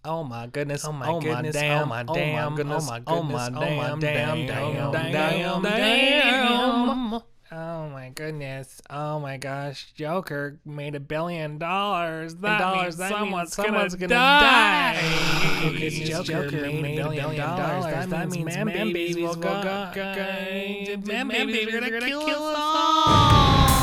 Oh my goodness. Oh my Oh goodness. my damn. Oh my damn. Oh my goodness. Oh my Oh my goodness. damn. Oh my damn. Damn. Oh my goodness. Oh my gosh. Joker made $1 billion. That means someone's gonna die. Oh goodness, Joker made $1 billion. That means man babies will go. Man babies are gonna kill us all.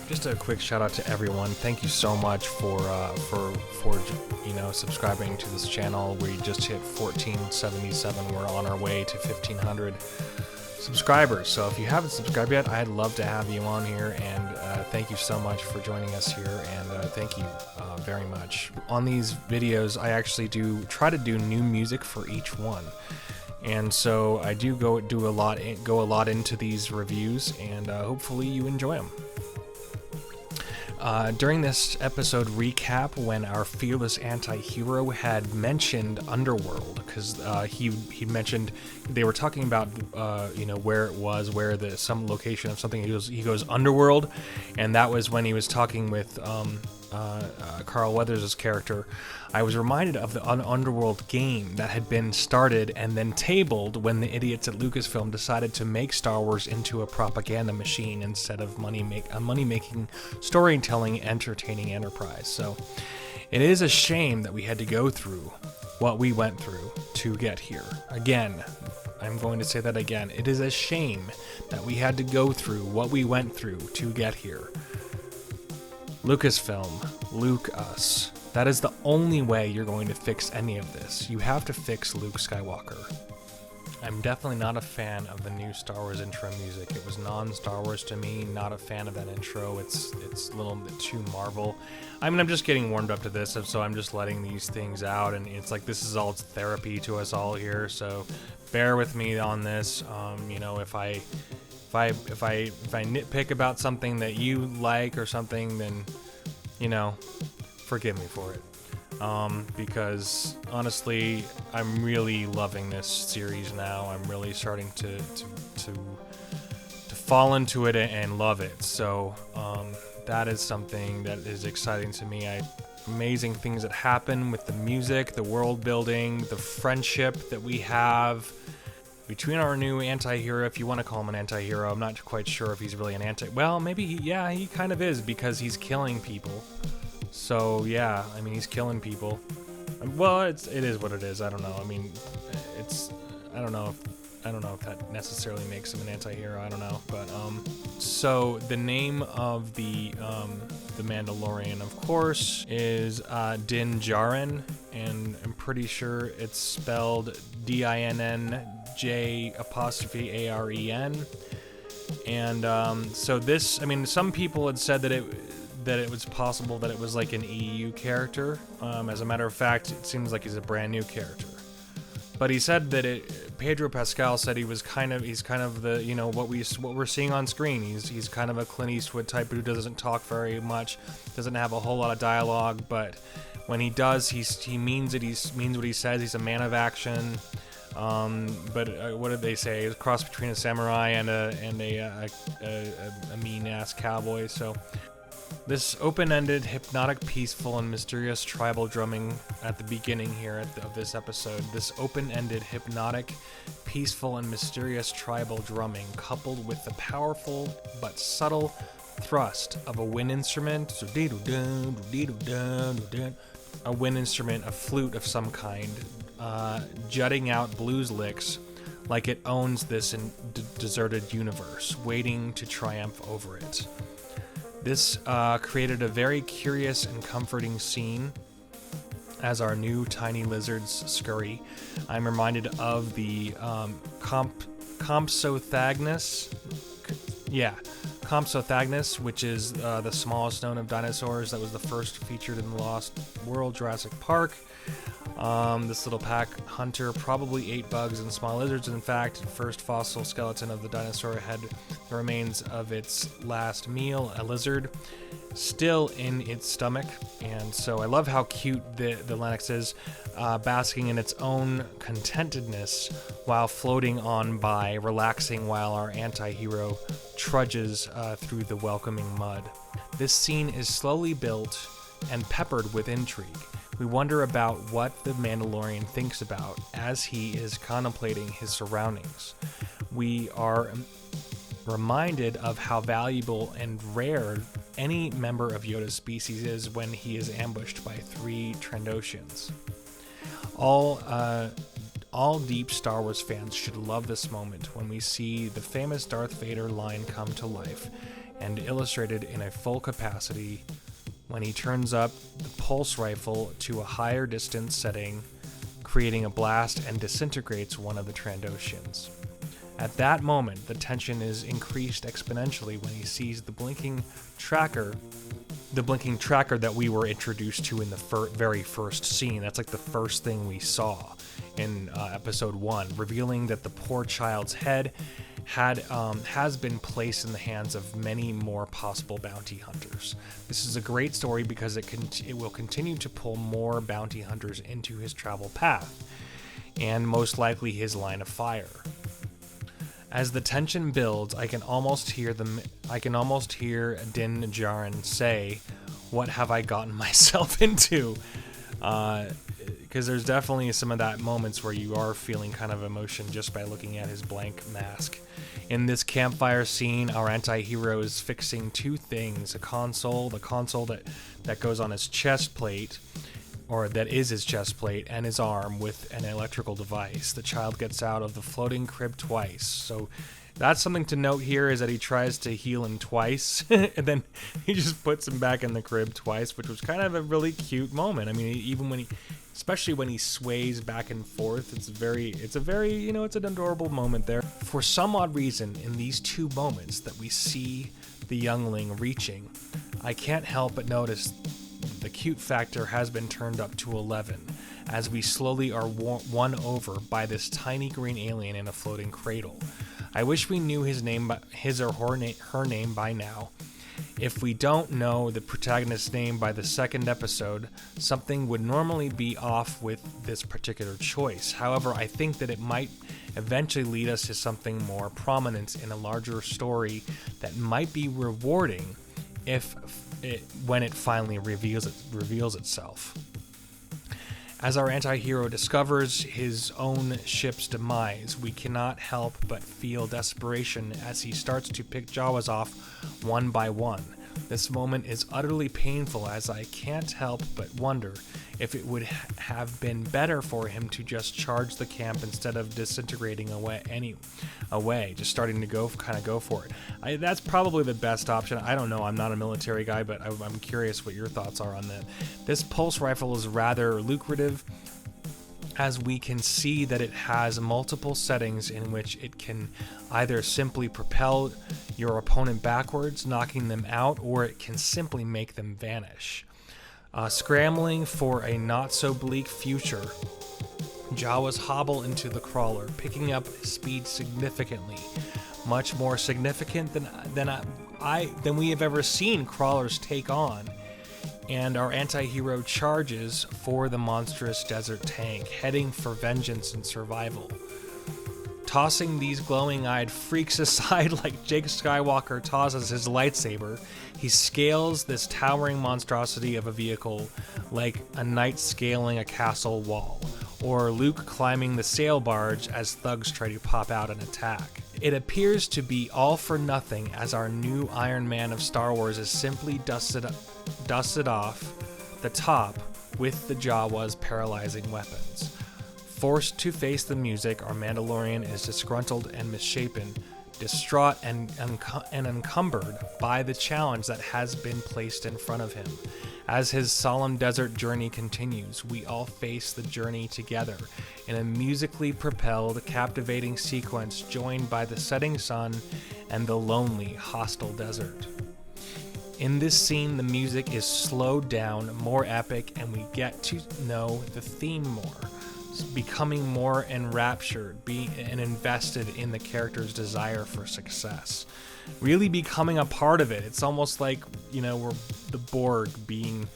Just a quick shout out to everyone. Thank you so much for subscribing to this channel. We just hit 1477. We're on our way to 1500 subscribers. So if you haven't subscribed yet, I'd love to have you on here, and thank you so much for joining us here, and thank you very much. On these videos, I actually do try to do new music for each one. And so I do go a lot into these reviews, and hopefully you enjoy them. During this episode recap, when our fearless anti-hero had mentioned Underworld, because he mentioned they were talking about where it was, some location of something. He goes Underworld, and that was when he was talking with Carl Weathers' character. I was reminded of the Underworld game that had been started and then tabled when the idiots at Lucasfilm decided to make Star Wars into a propaganda machine instead of a money-making, storytelling, entertaining enterprise. So it is a shame that we had to go through what we went through to get here. Again, I'm going to say that again. It is a shame that we had to go through what we went through to get here. Lucasfilm, Luke us. That is the only way you're going to fix any of this. You have to fix Luke Skywalker. I'm definitely not a fan of the new Star Wars intro music. It was non-Star Wars to me. Not a fan of that intro. It's a little bit too Marvel. I mean, I'm just getting warmed up to this, so I'm just letting these things out, and it's like this is all therapy to us all here. So bear with me on this. If I nitpick about something that you like or something, then forgive me for it. Because honestly, I'm really loving this series now. I'm really starting to fall into it and love it. So that is something that is exciting to me. Amazing things that happen with the music, the world building, the friendship that we have between our new anti-hero, if you want to call him an anti-hero. I'm not quite sure if he's really an well, maybe he kind of is, because he's killing people. So yeah, I mean, he's killing people. Well, it is what it is. I don't know. I mean, I don't know if that necessarily makes him an anti-hero. I don't know. But so the name of the Mandalorian, of course, is Din Djarin, and I'm pretty sure it's spelled DINNJ'Aren. And so this, I mean, some people had said that it was possible that it was like an EU character. As a matter of fact, it seems like he's a brand new character. But he said that Pedro Pascal said he's kind of the, what we're seeing on screen. He's kind of a Clint Eastwood type who doesn't talk very much, doesn't have a whole lot of dialogue, but when he does, he means it. He means what he says. He's a man of action. But what did they say? It was a cross between a samurai and a mean-ass cowboy. So this open-ended, hypnotic, peaceful, and mysterious tribal drumming at the beginning here of this episode. This open-ended, hypnotic, peaceful, and mysterious tribal drumming, coupled with the powerful but subtle thrust of a wind instrument, a flute of some kind, jutting out blues licks like it owns this deserted universe, waiting to triumph over it. This created a very curious and comforting scene as our new tiny lizards scurry. I'm reminded of the Compsognathus. Compsognathus, which is the smallest known of dinosaurs that was the first featured in the Lost World Jurassic Park. This little pack hunter probably ate bugs and small lizards. In fact, the first fossil skeleton of the dinosaur had the remains of its last meal, a lizard. still in its stomach. And so I love how cute the Lennox is, basking in its own contentedness while floating on by, relaxing while our anti-hero trudges through the welcoming mud. This scene is slowly built and peppered with intrigue. We wonder about what the Mandalorian thinks about as he is contemplating his surroundings. We are reminded of how valuable and rare any member of Yoda's species is when he is ambushed by 3 Trandoshans. All deep Star Wars fans should love this moment when we see the famous Darth Vader line come to life and illustrated in a full capacity when he turns up the pulse rifle to a higher distance setting, creating a blast and disintegrates one of the Trandoshans. At that moment, the tension is increased exponentially when he sees the blinking tracker that we were introduced to in the very first scene. That's like the first thing we saw in episode 1, revealing that the poor child's head has been placed in the hands of many more possible bounty hunters. This is a great story because it will continue to pull more bounty hunters into his travel path, and most likely his line of fire. As the tension builds, I can almost hear Din Djarin say, "What have I gotten myself into?" Because there's definitely some of that moments where you are feeling kind of emotion just by looking at his blank mask. In this campfire scene, our anti-hero is fixing 2 things: the console that goes on his chest plate, or that is his chest plate, and his arm with an electrical device. The child gets out of the floating crib twice. So that's something to note here, is that he tries to heal him twice, and then he just puts him back in the crib twice, which was kind of a really cute moment. I mean, even especially when he sways back and forth, it's an adorable moment there. For some odd reason, in these 2 moments that we see the youngling reaching, I can't help but notice the cute factor has been turned up to 11, as we slowly are won over by this tiny green alien in a floating cradle. I wish we knew his or her name by now. If we don't know the protagonist's name by the 2nd episode, something would normally be off with this particular choice. However, I think that it might eventually lead us to something more prominent in a larger story that might be rewarding when it finally reveals itself. As our anti-hero discovers his own ship's demise, we cannot help but feel desperation as he starts to pick Jawas off one by one. This moment is utterly painful, as I can't help but wonder if it would have been better for him to just charge the camp instead of disintegrating away, just starting to go for it. That's probably the best option. I don't know, I'm not a military guy, but I'm curious what your thoughts are on that. This pulse rifle is rather lucrative, as we can see that it has multiple settings in which it can either simply propel your opponent backwards, knocking them out, or it can simply make them vanish. Scrambling for a not-so-bleak future, Jawas hobble into the crawler, picking up speed significantly, much more significant than we have ever seen crawlers take on. And our anti-hero charges for the monstrous desert tank, heading for vengeance and survival. Tossing these glowing-eyed freaks aside like Jake Skywalker tosses his lightsaber, he scales this towering monstrosity of a vehicle like a knight scaling a castle wall, or Luke climbing the sail barge as thugs try to pop out and attack. It appears to be all for nothing, as our new Iron Man of Star Wars is simply dusted off the top with the Jawas' paralyzing weapons. Forced to face the music, our Mandalorian is disgruntled and misshapen, distraught and encumbered by the challenge that has been placed in front of him. As his solemn desert journey continues, we all face the journey together in a musically propelled, captivating sequence joined by the setting sun and the lonely, hostile desert. In this scene, the music is slowed down, more epic, and we get to know the theme more. becoming more enraptured, and invested in the character's desire for success, really becoming a part of it. It's almost like, we're the Borg being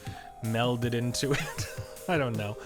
melded into it. I don't know.